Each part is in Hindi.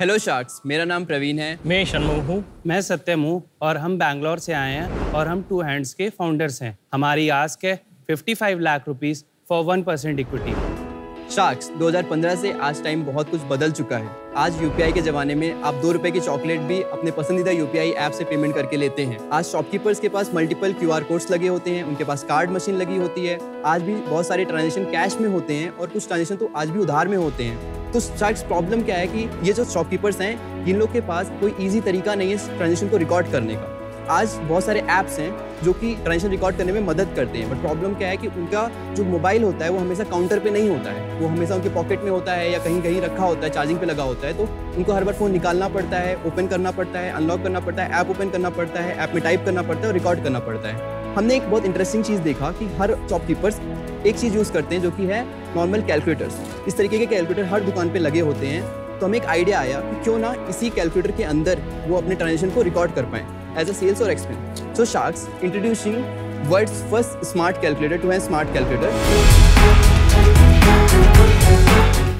हेलो शार्क्स, मेरा नाम प्रवीण है। मैं षणमुख हूँ। मैं सत्यम हूँ और हम बैंगलोर से आए हैं और हम टू हैंड्स के फाउंडर्स हैं। हमारी आस्क है 55 lakh rupees for 1% equity. Sharks, 2015 से आज टाइम बहुत कुछ बदल चुका है। आज यूपीआई के ज़माने में आप 2 रुपए की चॉकलेट भी अपने पसंदीदा यूपीआई ऐप से पेमेंट करके लेते हैं। आज शॉपकीपर्स के पास मल्टीपल QR कोड्स लगे होते हैं, उनके पास कार्ड मशीन लगी होती है। आज भी बहुत सारे ट्रांजेक्शन कैश में होते हैं और कुछ ट्रांजेक्शन तो आज भी उधार में होते हैं। तो शार्क्स, प्रॉब्लम क्या है कि ये जो शॉपकीपर्स हैं, इन लोग के पास कोई ईजी तरीका नहीं है ट्रांजेक्शन को रिकॉर्ड करने का। आज बहुत सारे ऐप्स हैं जो कि ट्रांजेक्शन रिकॉर्ड करने में मदद करते हैं, बट प्रॉब्लम क्या है कि उनका जो मोबाइल होता है वो हमेशा काउंटर पे नहीं होता है, वो हमेशा उनके पॉकेट में होता है या कहीं कहीं रखा होता है, चार्जिंग पे लगा होता है। तो उनको हर बार फ़ोन निकालना पड़ता है, ओपन करना पड़ता है, अनलॉक करना पड़ता है, ऐप ओपन करना पड़ता है, ऐप में टाइप करना पड़ता है और रिकॉर्ड करना पड़ता है। हमने एक बहुत इंटरेस्टिंग चीज़ देखा कि हर शॉपकीपर्स एक चीज़ यूज़ करते हैं जो कि है नॉर्मल कैलकुलेटर्स। इस तरीके के कैलकुलेटर हर दुकान पे लगे होते हैं। तो हमें एक आइडिया आया कि क्यों ना इसी कैलकुलेटर के अंदर वो अपने ट्रांजेक्शन को रिकॉर्ड कर पाएँ एज अ सेल्स और expense. So Sharks introducing world's first smart calculator, two-hand smart calculator,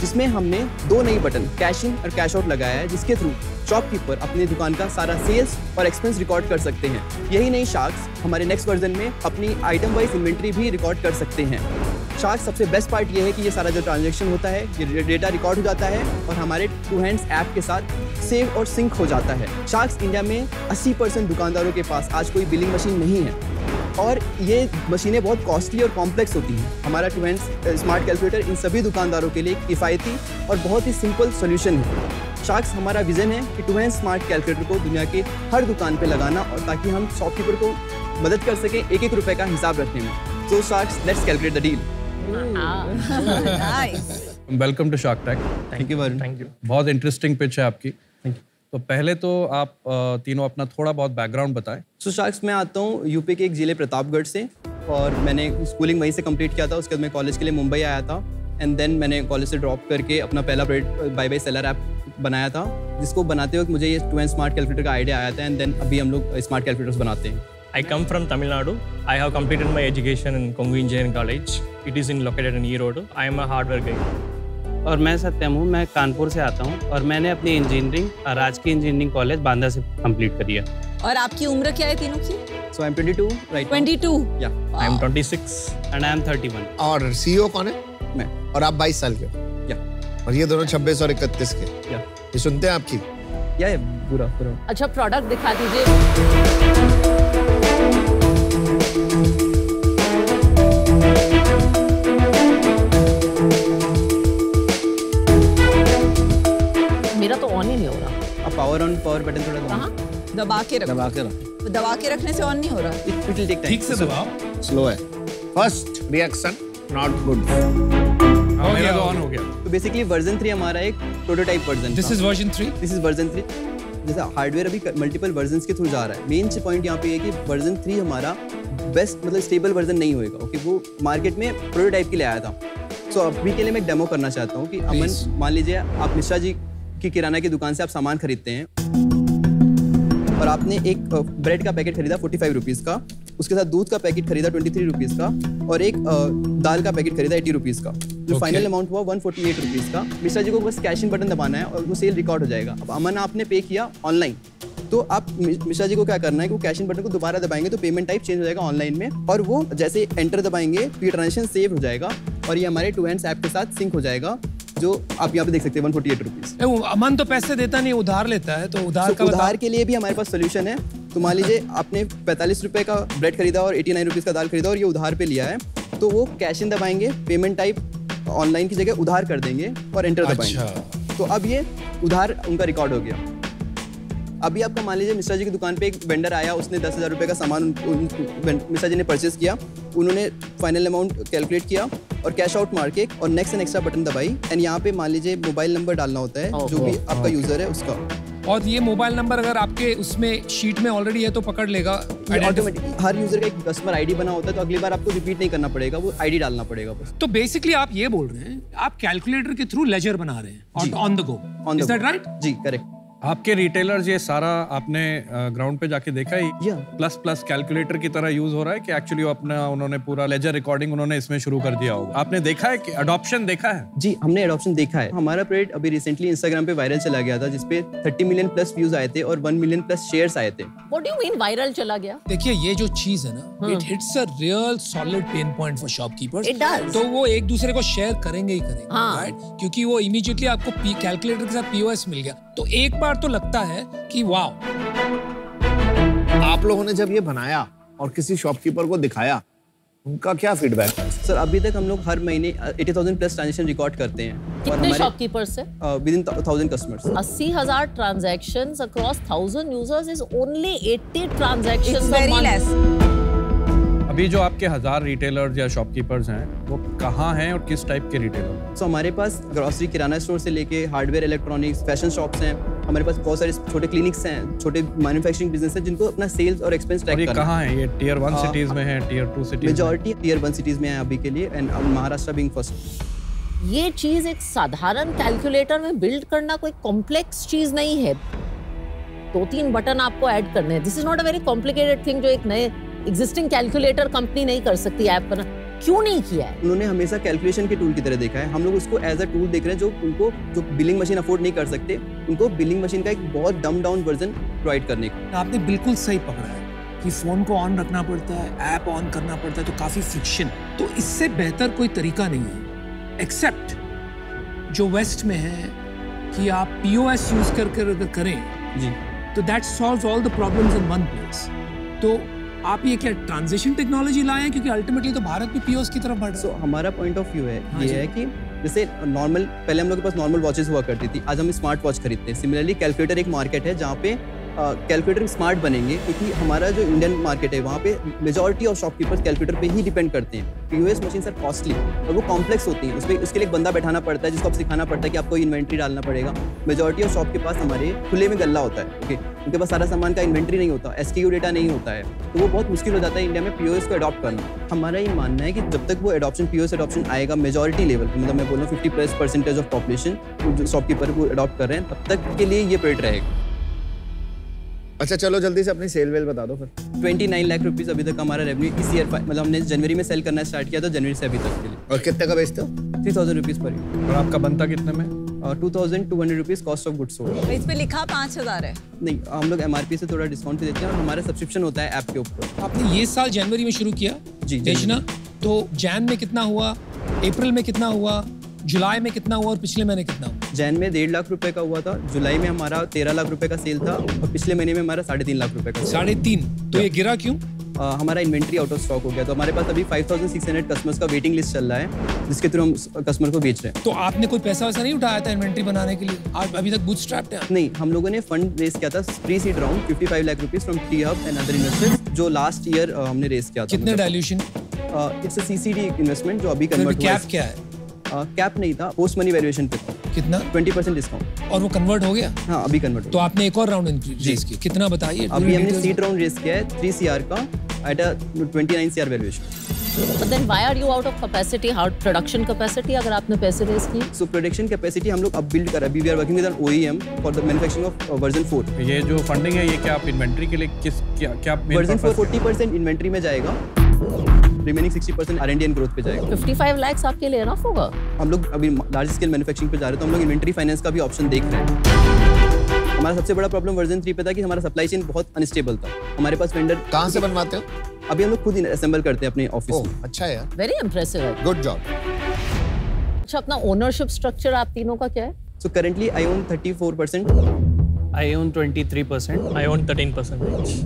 जिसमें हमने 2 नई बटन कैश इन और कैश आउट लगाया है, जिसके थ्रू शॉपकीपर अपनी दुकान का सारा सेल्स और एक्सपेंस रिकॉर्ड कर सकते हैं। यही नहीं शार्क्स, हमारे नेक्स्ट वर्जन में अपनी आइटम वाइज इन्वेंट्री भी रिकॉर्ड कर सकते हैं। शार्क्स, सबसे बेस्ट पार्ट ये है कि ये सारा जो ट्रांजैक्शन होता है, ये डेटा रिकॉर्ड हो जाता है और हमारे टू हैंड्स ऐप के साथ सेव और सिंक हो जाता है। शार्क्स, इंडिया में 80% दुकानदारों के पास आज कोई बिलिंग मशीन नहीं है और ये मशीनें बहुत कॉस्टली और कॉम्प्लेक्स होती हैं। हमारा टू हैंड्स स्मार्ट कैलकुलेटर इन सभी दुकानदारों के लिए एक किफ़ायती और बहुत ही सिंपल सोल्यूशन है। शार्क्स, हमारा विजन है कि टू हैंड्स स्मार्ट कैलकुलेटर को दुनिया के हर दुकान पे लगाना और ताकि हम शॉपकीपर को मदद कर सकें एक-एक रुपए का हिसाब रखने में। So sharks, let's calculate the deal. Welcome to Shark Tank. Thank you Varun. Thank you. बहुत इंटरेस्टिंग पिच है आपकी। तो पहले तो आप तीनों अपना थोड़ा बहुत बैकग्राउंड बताएं। सो शार्क्स, मैं आता हूँ यूपी के एक ज़िले प्रतापगढ़ से और मैंने स्कूलिंग वहीं से कंप्लीट किया था। उसके बाद मैं कॉलेज के लिए मुंबई आया था एंड देन मैंने कॉलेज से ड्रॉप करके अपना पहला product buy by seller app बनाया था, जिसको बनाते वक्त मुझे ये टू हैंड स्मार्ट कैलकुलेटर का आइडिया आया था एंड देन अभी हम लोग स्मार्ट कैलकुलेटर्स बनाते हैं। I come from Tamil Nadu. I have completed my education in Kongu Engineering College. It is located in Erode. I am a hardware guy. और मैं सत्यम हूँ, मैं कानपुर से आता हूँ और मैंने अपनी इंजीनियरिंग राजकीय इंजीनियरिंग कॉलेज बांदा से कंप्लीट करी है। और आपकी उम्र क्या है तीनों की? So I'm 22 right now. 22? Yeah. I am 26. And I am 31। और CEO कौन है? मैं। और आप 22 साल के हो? Yeah. और ये दोनों 26 और 31 के? Yeah. ये सुनते हैं आपकी? Yeah, पूरा। अच्छा, प्रोडक्ट दिखा दीजिए। मेरा तो ऑन ही नहीं हो रहा। अब पावर ऑन पावर बटन थोड़ा कहाँ? दबा के रखो। दबा के रखने से ऑन नहीं हो रहा। It will take time. ठीक से दबाओ। स्लो है। First reaction not good. मेरा तो ऑन हो गया। तो बेसिकली वर्जन 3 हमारा एक prototype version. This is version 3। This is version 3। जैसा हार्डवेयर अभी मल्टीपल वर्जन्स के थ्रू जा रहा है। मेन पॉइंट यहाँ पे है कि वर्जन 3 हमारा बेस्ट मतलब स्टेबल वर्जन नहीं होएगा। ओके, वो मार्केट में प्रोटोटाइप के लिए आया था। सो अभी के लिए मैं एक डेमो करना चाहता हूँ कि अमन, मान लीजिए आप मिश्रा जी की किराना की दुकान से आप सामान खरीदते हैं और आपने एक ब्रेड का पैकेट खरीदा 45 रुपीज़ का, उसके साथ दूध का पैकेट खरीदा 23 रुपीज़ का और एक दाल का पैकेट खरीदा 80 रुपीज़ का। जो फाइनल अमाउंट हुआ 148 रुपीज़ का। मिश्रा जी को बस कैश इन बटन दबाना है और वो सेल रिकॉर्ड हो जाएगा। अब अमन आपने पे किया ऑनलाइन, तो आप मिश्रा जी को क्या करना है कि वो कैश इन बटन को दोबारा दबाएंगे तो पेमेंट टाइप चेंज हो जाएगा ऑनलाइन में और वो जैसे एंटर दबाएंगे तो ये ट्रांजेक्शन सेव हो जाएगा और ये हमारे टू हैंड्स ऐप के साथ सिंक हो जाएगा, जो आप यहाँ पे देख सकते हैं 148 रुपीज़। अमन तो पैसे देता नहीं, उधार लेता है, तो उधार का उधार के लिए भी हमारे पास सोल्यूशन है। तो मान लीजिए आपने 45 रुपए का ब्रेड खरीदा और 89 रुपीज़ का दाल खरीदा और ये उधार पे लिया है, तो वो कैश इन दबाएंगे, पेमेंट टाइप ऑनलाइन की जगह उधार कर देंगे और एंटर दबाएंगे। तो अब ये उधार उनका रिकॉर्ड हो गया। अभी आपका मान लीजिए मिश्रा जी की दुकान पे एक वेंडर आया, उसने 10,000 रुपये का सामान मिश्रा जी ने परचेज किया, उन्होंने फाइनल अमाउंट कैलकुलेट किया और कैश आउट मार के और नेक्स्ट एंड एक्स्ट्रा बटन दबाई एंड यहाँ पे मान लीजिए मोबाइल नंबर डालना होता है जो भी आपका यूजर है उसका। और ये मोबाइल नंबर अगर आपके उसमें शीट में ऑलरेडी है तो पकड़ लेगा। ऑटोमेटिक हर यूजर का एक कस्टमर आईडी बना होता है, तो अगली बार आपको रिपीट नहीं करना पड़ेगा, वो आईडी डालना पड़ेगा बस। तो बेसिकली आप ये बोल रहे हैं आप कैलकुलेटर के थ्रू लेजर बना रहे हैं on the go. Is that right? जी करेक्ट। आपके रिटेलर्स ये सारा आपने ग्राउंड पे जाके देखा है? Yeah. प्लस प्लस कैलकुलेटर की तरह यूज हो रहा है कि एक्चुअली अपना उन्होंने पूरा लेजर रिकॉर्डिंग उन्होंने इसमें शुरू कर दिया होगा? आपने देखा है कि अडॉप्शन देखा है? जी, हमने एडॉप्शन देखा है। हमारा प्रोडक्ट अभी रिसेंटली इंस्टाग्राम पे वायरल चला गया था, जिसपे 30 मिलियन प्लस व्यूज आए थे और 1 मिलियन प्लस शेयर्स आए थे। What do you mean viral चला गया? देखिए ये जो चीज है ना, it hits a real solid pain point for shopkeepers. It does. तो वो एक दूसरे को शेयर करेंगे ही करेंगे, हाँ। राइट? क्योंकि वो इमीडिएटली आपको कैलकुलेटर के साथ पीओएस मिल गया, तो एक बार तो लगता है कि वाओ। आप लोगों ने जब ये बनाया और किसी शॉपकीपर को दिखाया, उनका क्या फीडबैक है? सर अभी तक हम लोग हर महीने 80,000 प्लस ट्रांजेक्शन रिकॉर्ड करते हैं। कितने शॉपकीपर से? Within 1000 customers. 80,000 transactions across 1,000 users is only 80 transactions It's a very month. less. अभी जो आपके 1000 रिटेलर्स या शॉपकीपर्स हैं वो कहाँ हैं और किस टाइप के रिटेलर? तो हमारे पास ग्रोसरी किराना स्टोर से लेके हार्डवेयर, इलेक्ट्रॉनिक्स, फैशन शॉप्स हैं। हमारे पास बहुत सारे छोटे क्लिनिक्स हैं, छोटे मैन्युफैक्चरिंग बिजनेस है, जिनको अपना सेल्स और एक्सपेंस ट्रैक और ये करना है। कहाँ है? ये टियर 1 सिटीज में है, tier 2 cities? Majority tier 1 cities में है अभी के लिए, एंड महाराष्ट्र बीइंग फर्स्ट। ये चीज एक साधारण कैलकुलेटर में बिल्ड करना कोई कॉम्प्लेक्स चीज नहीं है। 2-3 बटन आपको ऐड करने हैं। This is not a very complicated thing जो एक नए एग्जिस्टिंग कैलकुलेटर कंपनी नहीं कर सकती ऐप बना। क्यों नहीं किया है? उन्होंने हमेशा कैलकुलेशन के टूल की तरह देखा है। हम लोग उसको एज अ टूल देख रहे हैं, जो बिलिंग मशीन अफोर्ड नहीं कर सकते, उनको बिलिंग मशीन का एक बहुत डम डाउन वर्जन प्रोवाइड करने का। आपने बिल्कुल सही पकड़ा है कि फोन को ऑन रखना पड़ता है, ऐप ऑन करना पड़ता है, तो काफी फ्रिक्शन। तो इससे बेहतर कोई तरीका नहीं है एक्सेप्ट जो वेस्ट में है कि आप पीओएस यूज करके अगर करें जी, तो that solves all the problems in one place. तो आप ये क्या ट्रांजिशन टेक्नोलॉजी लाए हैं, क्योंकि अल्टीमेटली तो भारत भी पीओएस की तरफ बढ़ रहा है। सो हमारा पॉइंट ऑफ व्यू है हाँ ये जी। है कि जैसे नॉर्मल, पहले हम लोग के पास नॉर्मल वॉचेस हुआ करती थी, आज हम स्मार्ट वॉच खरीदते हैं। सिमिलरली कैलकुलेटर एक मार्केट है जहाँ पे कैलकुलेटर स्मार्ट बनेंगे, क्योंकि हमारा जो इंडियन मार्केट है वहाँ पे मेजॉरिटी ऑफ शॉपकीपर्स कैलकुलेटर पे ही डिपेंड करते हैं। पीओएस मशीन सर कॉस्टली और वो कॉम्प्लेक्स होती हैं, उसके लिए एक बंदा बैठाना पड़ता है, जिसको आप सिखाना पड़ता है कि आपको इन्वेंट्री डालना पड़ेगा। मेजॉरिटी ऑफ शॉप के पास हमारे खुले में गल्ला होता है, ओके, उनके पास सारा सामान का इन्वेंट्री नहीं होता, एसक्यू डेटा नहीं होता है, तो वो बहुत मुश्किल हो जाता है इंडिया में पीओएस को अडॉप्ट करना। हमारा ये मानना है कि जब तक वो एडॉप्शन पीओएस एडॉप्शन आएगा मेजॉरिटी लेवल, मतलब मैं बोल रहा हूँ 50% ऑफ पॉपुलेशन जो शॉपकीपर को अडॉप्ट कर रहे हैं, तब तक के लिए ये प्रोडक्ट रहेगा। अच्छा चलो जल्दी से अपनी सेल वेल बता दो फिर। 29 लाख रुपीस अभी तक हमारा रेवेन्यू इस ईयर, मतलब हमने जनवरी में सेल करना स्टार्ट किया था, जनवरी से अभी तक के लिए। और कितने का बेचते हो? 3000 रुपीज पर यूनिट। और आपका बनता कितने में? 2200 rupees cost of goods sold. इस पे लिखा 5,000 है। नहीं, हम लोग एमआरपी से थोड़ा डिस्काउंट भी देते हैं और हमारा सब्सक्रिप्शन होता है ऐप के ऊपर। आपने ये साल जनवरी में शुरू किया जी, बेचना, तो जैन में कितना हुआ, अप्रैल में कितना हुआ, जुलाई में कितना हुआ और पिछले महीने कितना हुआ? जैन में 1.5 लाख रुपए का हुआ था, जुलाई में हमारा 13 लाख रुपए का सेल था और पिछले महीने में हमारा 3.5 लाख रुपए का। 3.5। तो ये गिरा क्यों? हमारा इन्वेंट्री आउट ऑफ स्टॉक हो गया, तो हमारे पास अभी 5600 कस्टमर्स का वेटिंग लिस्ट चल रहा है, जिसके थ्रू हम कस्टमर को बेच रहे हैं। तो आपने कोई पैसा वैसा नहीं उठाया था इन्वेंट्री बनाने के लिए? आप अभी तक बूटस्ट्रैप्ड हैं? नहीं, हम लोगों ने फंड रेस किया था pre seed round 55 lakh rupees from T hub and other investors, जो लास्ट ईयर हमने रेस किया था। कितने dilution? It's a CCD investment जो अभी फिर कन्वर्ट हुआ कैप क्या है? कैप नहीं था, पोस्ट मनी वैल्यूएशन पे था, कितना? 20% डिस्काउंट। और वो कन्वर्ट हो गया? हाँ, अभी कन्वर्ट तो आपने एक और राउंड रेस की, कितना बताइए? अभी हमने सीड राउंड रेस किया है 3 CR का at a 29 CR valuation. But then why are you out of capacity? How production capacity अगर आपने पैसे रेस किए? सो प्रोडक्शन कैपेसिटी हम लोग अब बिल्ड कर रहे हैं। अभी we are working with an OEM for the manufacturing of version 4। ये जो फंडिंग है ये क्या आप इन्वेंट्री के लिए क्या वर्जन 4 40% इन्वेंट्री में जाएगा, रिमेनिंग 60% R&D एंड ग्रोथ पे जाएगा। 55 lakhs आपके लिए एनफ होगा? हम लोग अभी लार्ज स्केल मैन्युफैक्चरिंग पे जा रहे हैं, तो हम लोग इन्वेंट्री फाइनेंस का भी ऑप्शन देख रहे हैं। हमारा सबसे बड़ा प्रॉब्लम वर्जन 3 पे था कि हमारा सप्लाई चेन बहुत अनस्टेबल था। हमारे पास वेंडर कहाँ से बनवाते हो? अभी हम लोग खुद असेंबल करते हैं अपने ऑफिस ओह में। अच्छा है यार, Very impressive है। Good job. अच्छा, अपना ओनरशिप स्ट्रक्चर आप तीनों का क्या है? So currently I own 34%। I own 23%. I own 13%.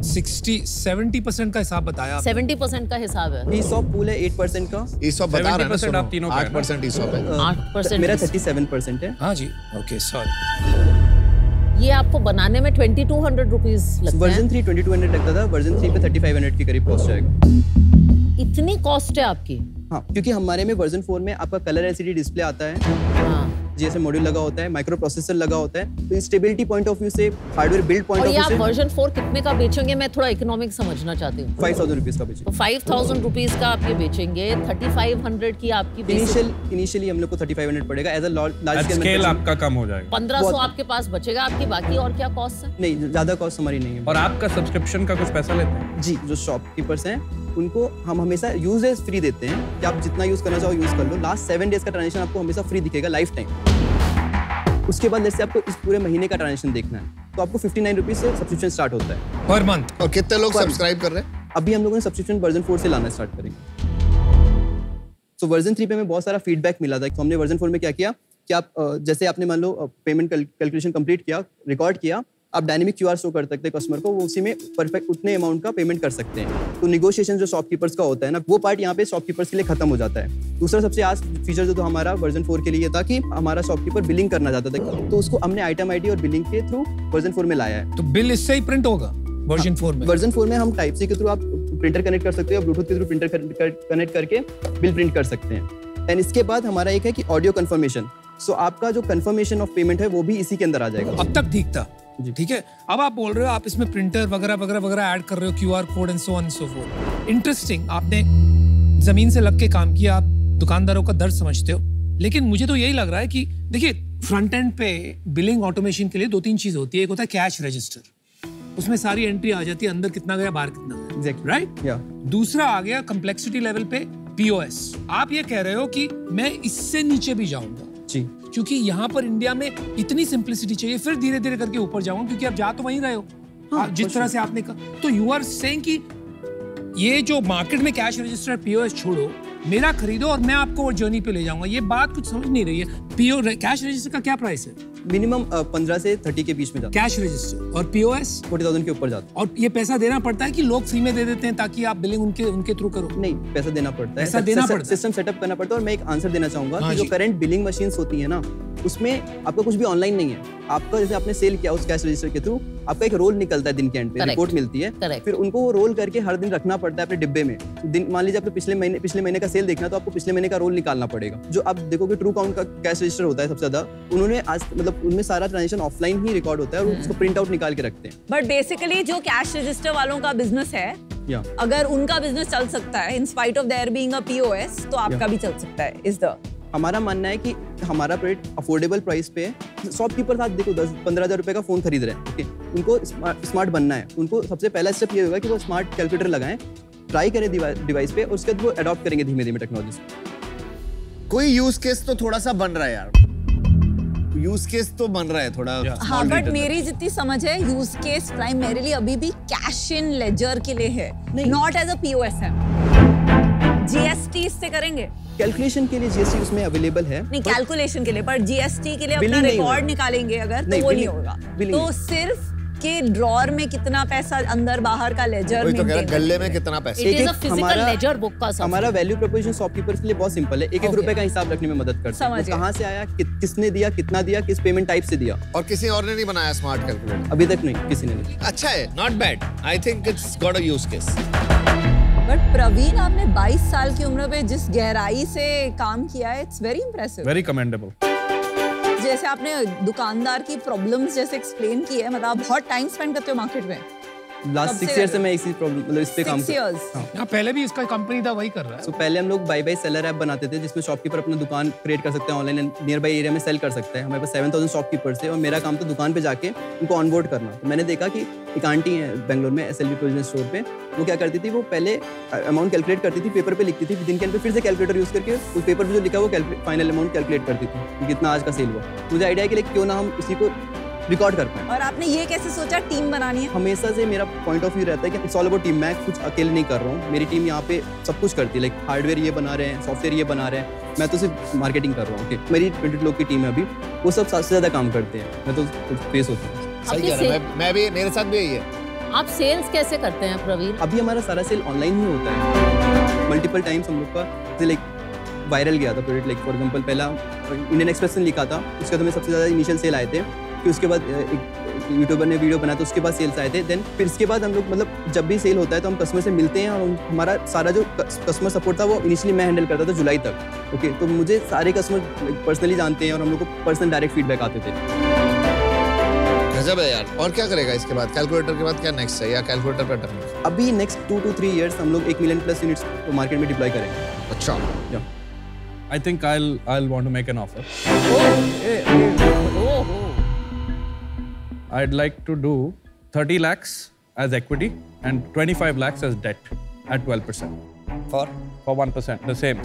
60-70% का हिसाब बताया आपने। 70% का हिसाब है। ESOP पूल है 8% का। ESOP बता रहे हैं ना, 70% आप तीनों का है ना? 8% ESOP है। 8% मेरा 37% है। हाँ जी, ओके सॉरी। ये आपको बनाने में 2200 रुपीज लगता वर्जन है। 3 2200 लगता था, वर्जन 3 पे 3500 के करीब कॉस्ट जाएगा। इतनी कॉस्ट है आपकी? हाँ, क्योंकि हमारे में वर्जन 4 में आपका कलर LCD डिस्प्ले आता है। हाँ। जीएसएम मॉड्यूल लगा होता है, माइक्रो प्रोसेसर लगा होता है। तो स्टेबिलिटी पॉइंट ऑफ व्यू से, हार्डवेयर बिल्ड पॉइंट और ऑफ ये व्यू आप से वर्जन 4 कितने का बेचेंगे? मैं थोड़ा इकोनॉमिक समझना चाहती हूँ। 5000 रुपीज का बेचेंगे। तो 5000 रुपीज का आप ये बेचेंगे, 3500 की आपकी इनिशियली हम लोग को 3500 पड़ेगा एज अ लार्ज स्केल आपका कम हो जाएगा। 1500 आपके पास बचेगा। आपकी बाकी और क्या कॉस्ट है? नहीं, ज्यादा कॉस्ट हमारी नहीं है। और आपका सब्सक्रिप्शन का कुछ पैसा लेते हैं? जी, जो शॉपकीपर्स हैं उनको हम हमेशा यूजेस फ्री देते हैं कि आप जितना यूज करना चाहो यूज कर लो। लास्ट 7 डेज का ट्रांजेक्शन आपको हमेशा फ्री दिखेगा लाइफ टाइम। उसके बाद जैसे आपको इस पूरे महीने का ट्रांजेक्शन देखना है तो आपको 59 रुपीज से सब्सक्रिप्शन स्टार्ट होता है पर मंथ। और कितने लोग सब्सक्राइब कर रहे हैं? अभी हम लोगों ने सब्सक्रिप्शन वर्जन 4 से लाना स्टार्ट करेंगे। तो वर्जन 3 पे हमें बहुत सारा फीडबैक मिला था। तो हमने वर्जन 4 में क्या किया कि आप जैसे आपने मान लो पेमेंट कैलकुलेशन कंप्लीट किया, रिकॉर्ड किया, आप डायनेमिक क्यूआर शो कर सकते हैं कस्टमर को, वो उसी में परफेक्ट उतने अमाउंट का पेमेंट कर सकते हैं। तो निगोशिएशन जो शॉपकीपर्स का होता है ना, वो पार्ट यहाँ पे शॉपकीपर्स के लिए खत्म हो जाता है। दूसरा सबसे आज फीचर जो हमारा वर्जन 4 के लिए था कि हमारा शॉपकीपर बिलिंग करना चाहता था, तो उसको हमने आइटम आईडी और बिलिंग के थ्रू वर्जन 4 में लाया है। तो बिल इससे ही प्रिंट होगा वर्जन 4 में? वर्जन 4 में हम टाइप सी के थ्रू आप प्रिंटर कनेक्ट कर सकते हो, ब्लूटूथ के थ्रू प्रिंटर कनेक्ट करके बिल प्रिंट कर सकते हैं। एंड इसके बाद हमारा एक है कि ऑडियो कंफर्मेशन। सो आपका जो कंफर्मेशन ऑफ पेमेंट है वो भी इसी के अंदर आ जाएगा। अब तक ठीक था, ठीक है। अब आप बोल रहे हो आप इसमें प्रिंटर वगैरह वगैरह वगैरह ऐड कर रहे हो, QR code and so on so fourth. Interesting, आपने जमीन से लग के काम किया, आप दुकानदारों का दर्द समझते हो। लेकिन मुझे तो यही लग रहा है कि देखिए, फ्रंट एंड पे बिलिंग ऑटोमेशन के लिए 2-3 चीज होती है। एक होता है कैश रजिस्टर, उसमें सारी एंट्री आ जाती है, अंदर कितना गया बाहर कितना गया, Exactly. राइट? या दूसरा आ गया कंप्लेक्सिटी लेवल पे पीओएस। आप ये कह रहे हो कि मैं इससे नीचे भी जाऊंगा जी, क्योंकि यहाँ पर इंडिया में इतनी सिंपलिसिटी चाहिए, फिर धीरे धीरे करके ऊपर जाऊंगा क्योंकि आप जा तो वहीं रहे हो। हाँ, जिस तरह से आपने कहा, तो यू आर सेइंग कि ये जो मार्केट में कैश रजिस्टर पीओएस छोड़ो, मेरा खरीदो और मैं आपको वो जर्नी पे ले जाऊंगा। ये बात कुछ समझ नहीं रही है। पीओ कैश रजिस्टर का क्या प्राइस है? मिनिमम 15 से 30 के बीच में जाता कैश रजिस्टर, और पीओएस 40,000 के ऊपर जाता और ये पैसा देना पड़ता है कि लोग फ्री में दे देते हैं ताकि आप बिलिंग उनके थ्रू करो? है। नहीं, पैसा देना पड़ता है। पैसा देना पड़ता है। सिस्टम सेटअप करना पड़ता है। और मैं एक आंसर देना चाहूंगा हाँ कि जो जी। करंट बिलिंग मशीन्स होती है ना, उसमें आपका कुछ भी ऑनलाइन नहीं है। आपका जैसे आपने सेल किया उस कैश रजिस्टर के थ्रू, आपका एक रोल निकलता है दिन के एंड पे, Correct. रिपोर्ट मिलती है। Correct. फिर उनको वो रोल करके हर दिन रखना पड़ता है अपने डिब्बे में। दिन मान लीजिए आपको पिछले महीने का सेल देखना, तो आपको पिछले महीने का रोल निकालना पड़ेगा। जो आप देखोगे ट्रू काउंट का कैश रजिस्टर होता है सबसे ज्यादा, उन्होंने आज मतलब उनमें सारा ट्रांजेक्शन ऑफलाइन ही रिकॉर्ड होता है और उसको प्रिंट आउट निकाल के रखते हैं। बट बेसिकली जो कैश रजिस्टर वालों का बिजनेस है, या अगर उनका बिजनेस चल सकता है in spite of their being a POS, तो आपका भी चल सकता है। इज द हमारा मानना है कि हमारा प्रोडक्ट अफोर्डेबल प्राइस पे है। शॉपकीपर साथ देखो 10-15 हज़ार रुपए का फोन खरीद रहे हैं, ओके, उनको स्मार्ट बनना है। उनको सबसे पहला स्टेप ये होगा कि वो स्मार्ट कैलकुलेटर लगाएं, ट्राई करें डिवाइस पे, और उसके बाद वो अडॉप्ट करेंगे धीमे धीमे टेक्नोलॉजी से। कोई यूज केस तो थोड़ा सा बन रहा है यार, यूज केस तो बन रहा है थोड़ा। हाँ, बट मेरी जितनी समझ है यूज केस प्राइमरीली अभी भी कैश इन लेजर के लिए है, नॉट एज अ पीओएस है। जीएसटी इससे करेंगे? कैलकुलेशन के लिए जीएसटी उसमें अवेलेबल है, नहीं, कैलकुलेशन के लिए, पर जीएसटी के लिए Billing अपना नहीं रिकॉर्ड होगा। निकालेंगे अगर, तो नहीं, वो नहीं billing- होगा। billing तो नहीं। सिर्फ के ड्रॉर में कितना पैसा अंदर बाहर का लेजर वही तो कह रहा मेंटेन गले में कितना पैसा। It is a एक physical हमारा- ledger book का हमारा वैल्यू प्रोपोजिशन शॉपकीपर्स के लिए बहुत सिंपल है। 1-1 Okay. रुपए का हिसाब रखने में मदद करता है। समझ वो गया। कहाँ से आया, किसने दिया, कितना दिया, किस पेमेंट टाइप से दिया, और किसी और ने नहीं बनाया स्मार्ट कैलकुलेटर? अभी तक नहीं किसी ने नहीं। अच्छा है, not bad. I think it's got a use case. But Praveen, आपने 22 साल की उम्र में जिस गहराई से काम किया है, it's very impressive. Very commendable. जैसे आपने दुकानदार की प्रॉब्लम्स जैसे एक्सप्लेन की है, मतलब आप बहुत टाइम स्पेंड करते हो मार्केट में। लास्ट कब 6 से ईयर से मैं इसी प्रॉब्लम मतलब इस पे काम 6 कर years? हाँ, पहले भी इसका कंपनी था, वही कर रहा है। तो पहले हम लोग बाय बाय सेलर ऐप बनाते थे जिसमें शॉपकीपर अपना दुकान क्रिएट कर सकते हैं ऑनलाइन, नियर बाय एरिया में सेल कर सकते हैं। हमारे पास 7000 शॉपकीपर्स थे और मेरा काम था दुकान पे जाके उनको ऑनबोर्ड करना। तो मैंने देखा कि एक आंटी है बेंगलोर में SLV प्रोविजन स्टोर पे, वो क्या करती थी, वो पहले अमाउंट कैलकुलेट करती थी, पेपर पे लिखती थी, दिन के एंड पे फिर से कैलकुलेटर यूज करके उस पेपर पे जो लिखा वो फाइनल अमाउंट कैलकुलेट करती थी कि कितना आज का सेल हुआ। मुझे आइडिया है कि क्यों ना हम इसी को रिकॉर्ड कर पाए। और आपने ये कैसे सोचा टीम बनानी है? हमेशा से मेरा पॉइंट ऑफ व्यू रहता है कि इट्स ऑल अबाउट टीम। मैं कुछ अकेले नहीं कर रहा हूँ, मेरी टीम यहाँ पे सब कुछ करती है। लाइक हार्डवेयर ये बना रहे हैं, सॉफ्टवेयर ये बना रहे हैं, मैं तो सिर्फ मार्केटिंग कर रहा हूँ। ओके, मेरी 20 लोग की टीम है अभी, वो सब सबसे ज़्यादा काम करते हैं, मैं तो फेस होता हूँ। सही कह रहा है, मैं भी, मेरे साथ भी यही है। आप सेल्स कैसे करते हैं प्रवीण? अभी हमारा सारा सेल ऑनलाइन ही होता है। मल्टीपल टाइम्स हम लोग का जैसे लाइक वायरल गया था प्रोडक्ट, लाइक फॉर एग्जांपल पहला इंडियन एक्सप्रेस ने लिखा था, उसके बाद हमें सबसे ज़्यादा इनिशियल सेल आए थे। फिर उसके बाद एक यूट्यूबर ने वीडियो बनाया तो उसके बाद सेल्स आए थे। देन फिर इसके बाद हम लोग मतलब जब भी सेल होता है तो हम कस्टमर से मिलते हैं और हमारा सारा जो कस्टमर सपोर्ट था वो इनिशियली मैं हैंडल करता था जुलाई तक। ओके, तो मुझे सारे कस्टमर पर्सनली जानते हैं और हम लोग को पर्सनल डायरेक्ट फीडबैक आते थे। गजब है यार। और क्या करेगा इसके बाद? कैलकुलेटर के बाद क्या नेक्स्ट है, या कैलकुलेटर पे टर्न? अभी नेक्स्ट 2 to 3 years हम लोग 1 million plus यूनिट्स मार्केट में डिप्लॉय करेंगे। अच्छा, I think I'll want to make an offer. I'd like to do 30 lakhs as equity and 25 lakhs as debt at 12%. For 1%. The same.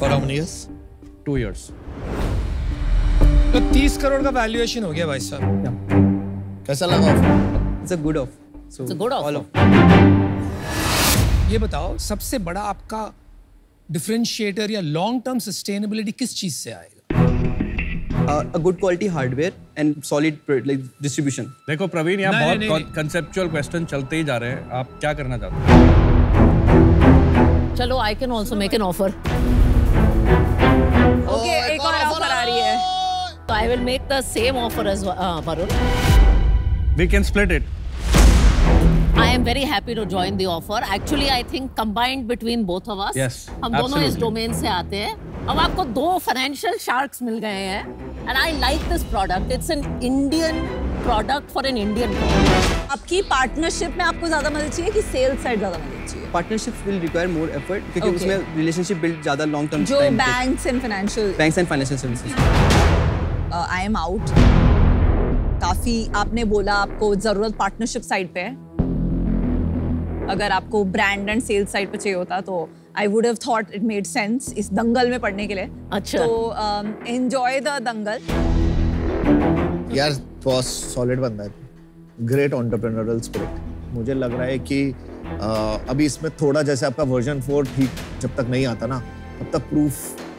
how many years? 2 years. तो 30 करोड़ का वैल्यूएशन हो गया भाई साहब। कैसा लगा offer? It's a good offer. So It's a good offer. all of ये बताओ सबसे बड़ा आपका डिफरेंशिएटर या लॉन्ग टर्म सस्टेनेबिलिटी किस चीज से आएगा? a good quality hardware and solid like distribution. देखो प्रवीण, यहाँ नहीं, बहुत कंसेप्चुअल क्वेश्चन चलते ही जा रहे हैं। आप क्या करना चाहते हैं? चलो, I can also make an offer. Okay, एक और ऑफर आ रही है। So I will make the same offer as Varun. We can split it. I am very happy to join the offer. Actually, I think combined between both of us, Yes, हम दोनों इस absolutely. डोमेन से आते हैं। अब आपको 2 फाइनेंशियल शार्क्स मिल गए हैं, and I like this product. It's an Indian product for an Indian company. आपकी पार्टनरशिप में आपको ज्यादा मदद चाहिए कि सेल्स साइड ज्यादा मदद चाहिए? Partnerships will require more effort क्योंकि Okay. उसमें relationship build ज़्यादा long term जो time पे- banks and financial banks and financial services. I am out. काफी आपने बोला आपको जरूरत पार्टनरशिप साइड पे है। अगर आपको ब्रांड एंड सेल्स साइड पे चाहिए होता तो I would have thought it made sense इस दंगल में पढ़ने के लिए। अच्छा। तो एंजॉय द दंगल। यार बॉस सॉलिड बंदा है, ग्रेट एंटरप्रेन्योरियल स्पिरिट। मुझे लग रहा है कि अभी इसमें थोड़ा जैसे आपका वर्जन 4 ठीक जब तक नहीं आता ना, तब तक प्रूफ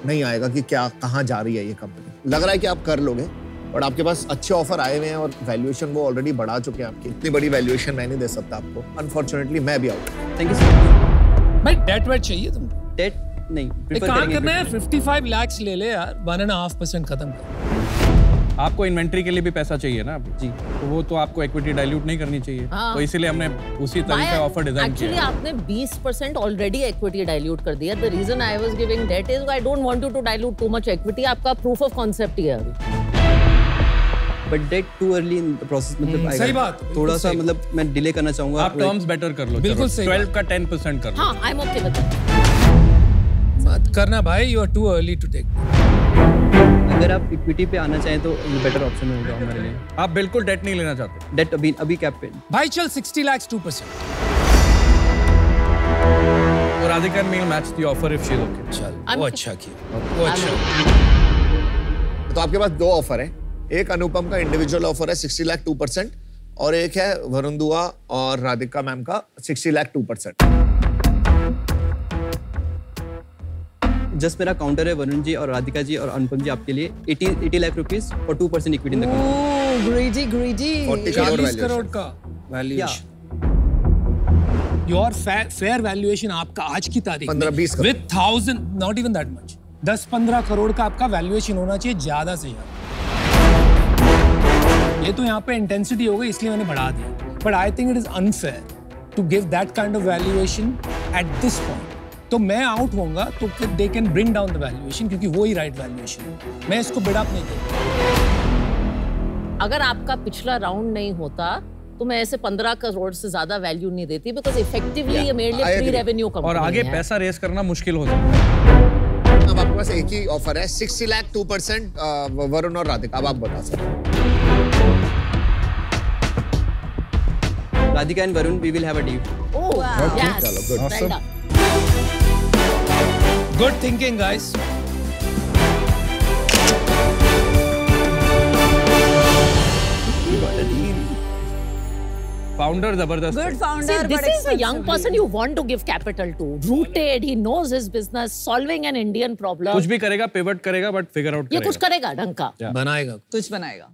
नहीं आएगा कि क्या कहाँ जा रही है ये कंपनी। लग रहा है कि आप कर लोगे, और आपके पास अच्छे ऑफर आए हुए हैं और वैल्यूएशन वो ऑलरेडी बढ़ा चुके हैं आपकी। इतनी बड़ी वैल्यूएशन मैं नहीं दे सकता आपको, अनफॉर्चुनेटली मैं भी out. Thank you so much. भाई डेट वेट चाहिए तुमको? Debt नहीं एक prefer काम करेंगे करना है, prefer. 55 lakhs ले ले यार, 1.5% खत्म कर। आपको इन्वेंट्री के लिए भी पैसा चाहिए ना अभी? जी। तो वो तो आपको इक्विटी डाइल्यूट नहीं करनी चाहिए। हाँ। तो इसीलिए हमने उसी तरीके का ऑफर डिजाइन Actually, किया। आपने 20% ऑलरेडी इक्विटी डाइल्यूट कर दिया। The reason I was giving debt is I don't want you to dilute too much equity. आपका proof of concept ही है अभी। But debt too early in the process मतलब आएगा। सही बात, बिल्कुल थोड़ा सा सही। मतलब मैं डिले करना चाहूंगा। आप टर्म्स बेटर कर लो। बिल्कुल चलो, सही 12 का 10% कर लो। हाँ, I'm okay with that. मत करना भाई, you are too early to take. अगर आप इक्विटी पे आना चाहें तो बेटर ऑप्शन होगा हमारे लिए। आप बिल्कुल डेट नहीं लेना चाहते? डेट अभी कैप पे। भाई चल 60 lakhs 2%। और Radhika will match the offer if she's okay. चल वो अच्छा किया, वो अच्छा। तो आपके पास 2 ऑफर है। एक अनुपम का इंडिविजुअल ऑफर है 60 लाख 2%, और एक है वरुण दुआ और राधिका मैम का 60 लाख 2%। जस्ट मेरा काउंटर है वरुण जी और राधिका जी और अनुपम जी आपके लिए 80 लाख रुपीस और 2% equity in the company. Greedy greedy. 40 crore 40 valuation। Crore का वैल्यूएशन। योर फेयर वैल्यूएशन आपका आज की तारीख 15-20 crore. With 1000, not even that much, 10-15 crore का आपका वैल्यूएशन होना चाहिए ज्यादा से ज्यादा। ये तो यहाँ पे इंटेंसिटी हो गई इसलिए मैंने बढ़ा दिया, but I think it is unfair to give that kind of valuation at this point. तो मैं आउट होऊंगा तो they can bring down the valuation, क्योंकि वो ही राइट वैल्यूएशन है। मैं इसको बिड अप नहीं करूंगा। अगर आपका पिछला राउंड नहीं होता तो मैं ऐसे 15 करोड़ से ज्यादा वैल्यू नहीं देती, बिकॉज इफेक्टिवली ये मेरे लिए I pre agree. Revenue company और आगे है। पैसा रेस करना मुश्किल हो जाता है। अब आपके पास एक ही ऑफर है 60 लाख 2%, वरुण और राधिका। अब आप बता सकते हैं। Radhika and Varun, we will have a deal. Oh, yes. चलो, good. Well Awesome. done. Good thinking guys. Founder जबरदस्त गुड है। See, founder. this is a young person you want to give capital to. Rooted, he knows his business, solving an Indian problem. कुछ भी करेगा, पिवट करेगा, बट फिगर आउट ये करेगा। कुछ करेगा ढंग का। बनाएगा। कुछ बनाएगा।